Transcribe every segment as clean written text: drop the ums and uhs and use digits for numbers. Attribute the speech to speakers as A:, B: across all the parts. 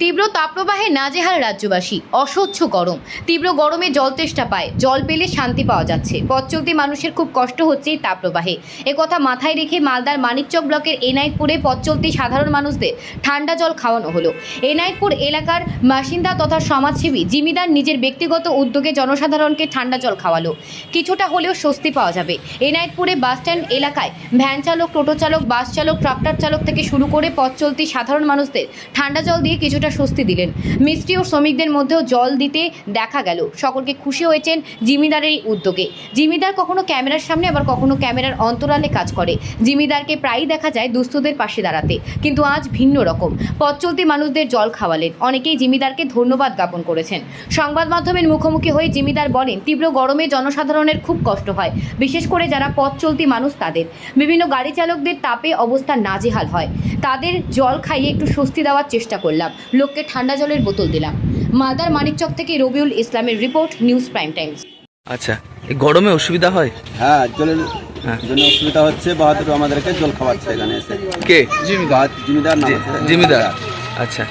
A: তীব্র তাপপ্রবাহে নাজেহাল রাজ্যবাসী, অসহ্য গরম। তীব্র গরমে জল তেষ্টা পায়, জল পেলে শান্তি পাওয়া যাচ্ছে। পথ চলতি মানুষের খুব কষ্ট হচ্ছে এই তাপপ্রবাহে। একথা মাথায় রেখে মালদার মানিকচক ব্লকের এনায়েতপুরে পথ চলতি সাধারণ মানুষদের ঠান্ডা জল খাওয়ানো হলো। এনায়েতপুর এলাকার বাসিন্দা তথা সমাজসেবী জিমিদার নিজের ব্যক্তিগত উদ্যোগে জনসাধারণকে ঠান্ডা জল খাওয়ালো। কিছুটা হলেও স্বস্তি পাওয়া যাবে। এনায়েতপুরে বাসস্ট্যান্ড এলাকায় ভ্যান চালক, টোটো চালক, বাস চালক, ট্রাক্টর চালক থেকে শুরু করে পথ চলতি সাধারণ মানুষদের ঠান্ডা জল দিয়ে কিছুটা স্বস্তি দিলেন। মিস্ত্রি ও শ্রমিকদের মধ্যেও জল দিতে দেখা গেল। সকলকে খুশি হয়েছেন জিমিদারের এই উদ্যোগে। জিমিদার কখনো ক্যামেরার সামনে, আবার কখনো ক্যামেরার অন্তরালে কাজ করে। জিমিদারকে প্রায়ই দেখা যায় দুস্থদের পাশে দাঁড়াতে, কিন্তু আজ ভিন্ন রকম। পথ চলতি মানুষদের জল খাওয়ালেন। অনেকেই জিমিদারকে ধন্যবাদ জ্ঞাপন করেছেন। সংবাদ মাধ্যমের মুখোমুখি হয়ে জিমিদার বলেন, তীব্র গরমে জনসাধারণের খুব কষ্ট হয়, বিশেষ করে যারা পথ চলতি মানুষ তাদের। বিভিন্ন গাড়ি চালকদের তাপে অবস্থা নাজেহাল হয়। তাদের জল খাইয়ে একটু স্বস্তি দেওয়ার চেষ্টা করলাম, লোককে ঠান্ডা জলের বোতল দিলাম। মালদার মানিকচক থেকে রবিউল ইসলামের রিপোর্ট, নিউজ প্রাইম টাইমস।
B: আচ্ছা, এই গরমে অসুবিধা হয়?
C: হ্যাঁ, জলের জন্য অসুবিধা হচ্ছে। বাহাদুর আমাদেরকে জল খাওয়াচ্ছে এখানে এসে।
B: কে?
C: জিমিদার নাম আছে।
B: জিমিদার। আচ্ছা,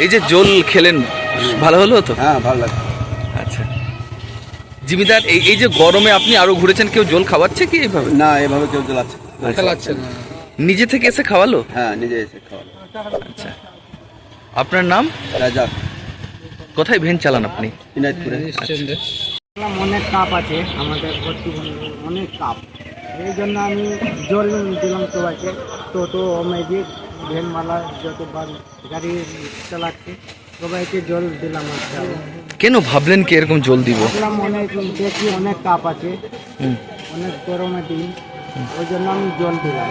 B: এই যে জল খেলেন, ভালো হলো তো?
C: হ্যাঁ, ভালো লাগছে।
B: আচ্ছা জিমিদার, এই যে গরমে আপনি আরো ঘুরেছেন, কেউ জল খাওয়াচ্ছে কি এইভাবে?
C: না, এভাবে কেউ জলাচ্ছে
B: খাওয়াচ্ছে না, নিজে থেকে এসে খাওয়ালো?
C: হ্যাঁ, নিজে এসে খাওয়ালো।
B: আচ্ছা, আপনার নাম?
C: রাজা।
B: কোথায় ভ্যান চালান আপনি?
C: ইনায়তপুরে।
D: অনেক তাপ আছে আমাদের, অনেক তাপ। এই জন্য আমি জল দিলাম সবাইকে। টোটো ম্যাজিক ভ্যানওয়ালা যত গাড়ি চালাচ্ছে সবাইকে জল দিলাম।
B: কেন ভাবলেন কি এরকম জল দিব?
D: ভাবলাম অনেক দেখি অনেক তাপ আছে, অনেক গরমের দিন, ওই জন্য আমি জল দিলাম।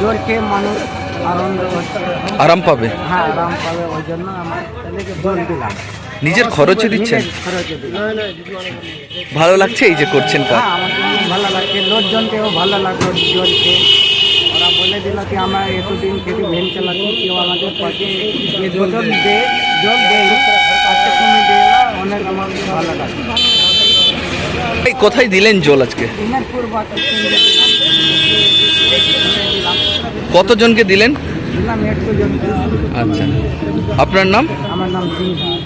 D: জল খেয়ে মানুষ
B: আরাম পাবে।
D: হ্যাঁ, আরাম পাবে, ওই জন্য আমার জল দিলাম।
B: নিজের খরচে দিচ্ছেন?
D: খরচে দিলাম।
B: ভালো লাগছে এই যে করছেন কাজ?
D: হ্যাঁ, আমার ভালো লাগছে। লোকজনকেও ভালো লাগলো জলকে। ওরা বলে দিল কি আমরা এতদিন থেকে ভ্যান চালাচ্ছি, কেউ আমাদের পাশে জল দে, জল দেয়, আজকে তুমি দিয়ে অনেক আমার ভালো লাগছে।
B: এই কোথায় দিলেন জল আজকে?
D: দিনাজপুর বাস স্ট্যান্ডে দিলাম।
B: কতজনকে দিলেন?
D: দিলাম 100 জন।
B: আচ্ছা, আপনার নাম?
D: আমার নাম জিমিদার।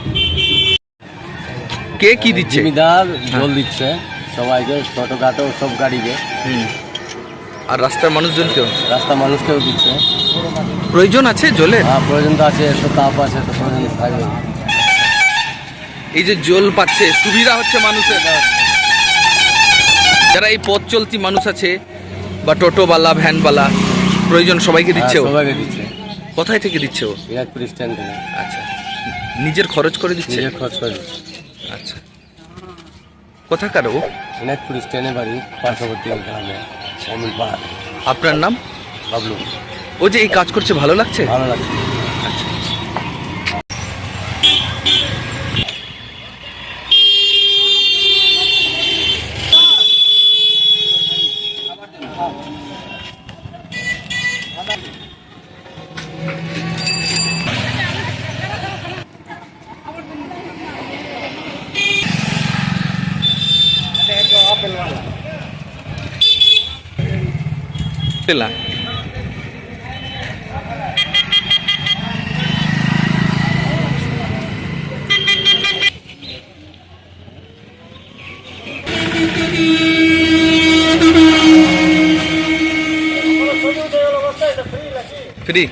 B: কে কি দিচ্ছে?
C: জিমিদার জল দিচ্ছে সবাইকে, ছোটখাটো সব গাড়িকে।
B: আর রাস্তার মানুষজনকেও?
C: রাস্তা মানুষকেও দিচ্ছে।
B: প্রয়োজন আছে জলের?
C: হ্যাঁ, প্রয়োজন তো আছে, এত তাপ আছে তো প্রয়োজন থাকবে।
B: এই যে জল পাচ্ছে, সুবিধা হচ্ছে মানুষের। যারা এই পথ চলতি মানুষ আছে বা টোটোওয়ালা, ভ্যানওয়ালা, প্রয়োজন সবাইকে দিচ্ছে ও?
C: সবাইকে দিচ্ছে।
B: কোথায় থেকে দিচ্ছে ও?
C: ইনায়তপুর স্ট্যান্ড থেকে।
B: আচ্ছা, নিজের খরচ করে দিচ্ছে?
C: নিজের খরচ করে দিচ্ছে।
B: আচ্ছা, কোথাকার ও?
C: ইনায়তপুর স্ট্যান্ডে বাড়ি, পার্শ্ববর্তী গ্রামে অমিল পাহাড়।
B: আপনার নাম?
C: বাবলু।
B: ও যে এই কাজ করছে, ভালো লাগছে?
C: ভালো লাগছে।
B: আচ্ছা, পেলা। ফ্রি।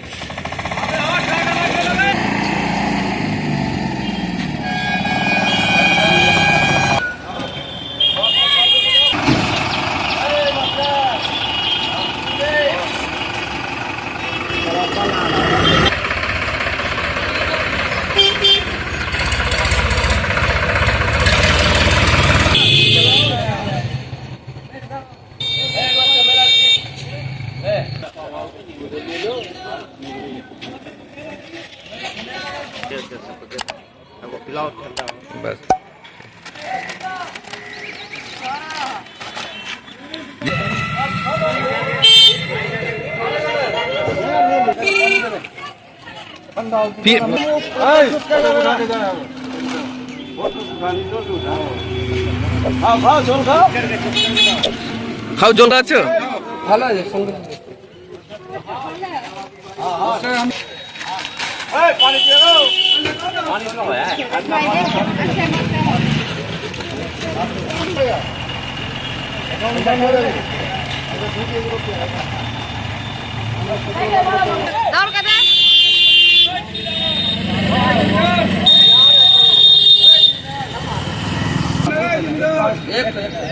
B: बस খাও জলটা আছো ভালো আছে
C: एक